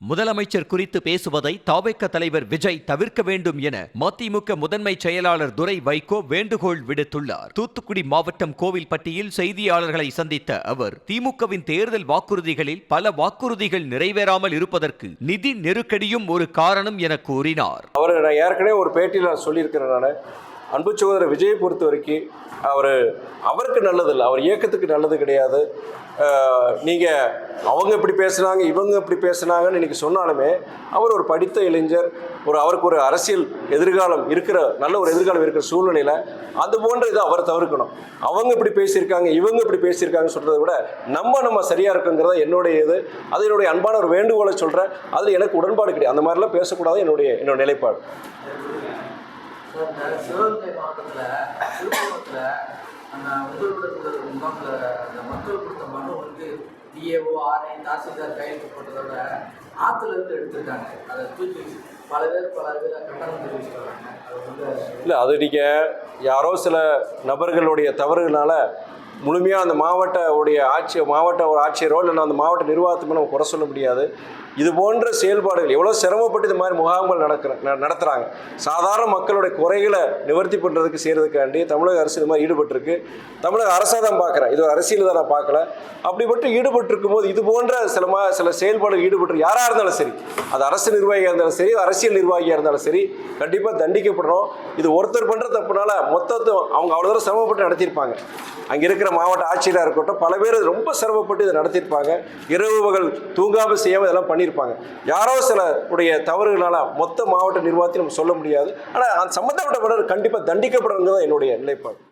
முதலமைச்சர் குறித்து பேசுவதை தாவேக தலைவர் விஜய் தவிர்க்க வேண்டும் என மதிமுக முதன்மை செயலாளர் துரை வைகோ வேண்டுகோள் விடுத்துள்ளார். தூத்துக்குடி மாவட்டம் கோவில்பட்டியில் செய்தியாளர்களை சந்தித்த அவர், திமுகவின் தேர்தல் வாக்குறுதிகளில் பல வாக்குறுதிகள் நிறைவேறாமல் இருப்பதற்கு நிதி நெருக்கடியும் ஒரு காரணம் என கூறினார். அவர் ஏற்கனவே ஒரு பேட்டியில் சொல்லியிருக்கிறேன், அன்பு சகோதரர் விஜயை பொறுத்த வரைக்கும் அவருக்கு நல்லதில்லை, அவர் இயக்கத்துக்கு நல்லது கிடையாது. நீங்கள் அவங்க இப்படி பேசுனாங்க, இவங்க இப்படி பேசுனாங்கன்னு இன்றைக்கி சொன்னாலுமே அவர் ஒரு படித்த இளைஞர், அவருக்கு ஒரு அரசியல் எதிர்காலம் இருக்கிற நல்ல ஒரு எதிர்காலம் இருக்கிற சூழ்நிலையில் அது போன்ற இதை அவர் தவிர்க்கணும். அவங்க இப்படி பேசியிருக்காங்க, இவங்க இப்படி பேசியிருக்காங்கன்னு சொல்கிறத விட நம்ம சரியாக இருக்குங்கிறத என்னுடைய அது என்னுடைய அன்பான ஒரு வேண்டுகோளை சொல்கிறேன். அதில் எனக்கு உடன்பாடு கிடையாது, அந்த மாதிரிலாம் பேசக்கூடாது என்னோட நிலைப்பாடு. சிவகங்கை மாவட்டத்தில் அந்த முதல்வர் முகாமில் அந்த மக்கள் கொடுத்த மனு வந்து டிஏஓ ஆர்ஐ தாசில்தார் கையெழுத்து போட்டதோட ஆற்றுலேருந்து எடுத்துருக்காங்க. அதை தூக்கி பல பேர் கட்டணம் தெரிவிச்சுக்கிறாங்க. அது வந்து இல்லை, அது நீங்கள் யாரோ சில நபர்களுடைய தவறுகளால முழுமையாக அந்த மாவட்ட ஒரு ஆட்சியரோ இல்லை அந்த மாவட்ட நிர்வாகத்துக்கு நம்ம குறை சொல்ல முடியாது. இது போன்ற செயல்பாடுகள் எவ்வளோ சிரமப்பட்டு இந்த மாதிரி முகாம்கள் நடத்துகிறாங்க. சாதாரண மக்களுடைய குறைகளை நிவர்த்தி பண்ணுறதுக்கு செய்கிறதுக்காண்டி தமிழக அரசு இது மாதிரி ஈடுபட்டிருக்கு. தமிழக அரசாக தான் பார்க்குறேன், இது ஒரு அரசியல் தான் நான் பார்க்கல. அப்படிப்பட்டு ஈடுபட்டிருக்கும் போது இது போன்ற சில செயல்பாடுகள் ஈடுபட்டு யாராக இருந்தாலும் சரி, அது அரசு நிர்வாகியாக இருந்தாலும் சரி, அரசியல் நிர்வாகியாக இருந்தாலும் சரி, கண்டிப்பாக தண்டிக்கப்படுறோம். இது ஒருத்தர் பண்ணுற தப்புனால மொத்தத்தை அவங்க அவ்வளோ தூரம் சிரமப்பட்டு நடத்தியிருப்பாங்க. அங்கே இருக்கிற மாவட்ட ஆட்சியராக இருக்கட்டும், பல பேர் ரொம்ப சிரமப்பட்டு இதை நடத்தியிருப்பாங்க. இரவு பகல் தூங்காமல் செய்யாமல் இதெல்லாம் பண்ணியிருப்பாங்க. யாரோ சில உடைய தவறுகளால் மொத்த மாவட்ட நிர்வாகத்தை நம்ம சொல்ல முடியாது. ஆனால் அந்த சம்மந்தப்பட்ட கண்டிப்பாக தண்டிக்கப்படுறது தான் என்னுடைய நிலைப்பாடு.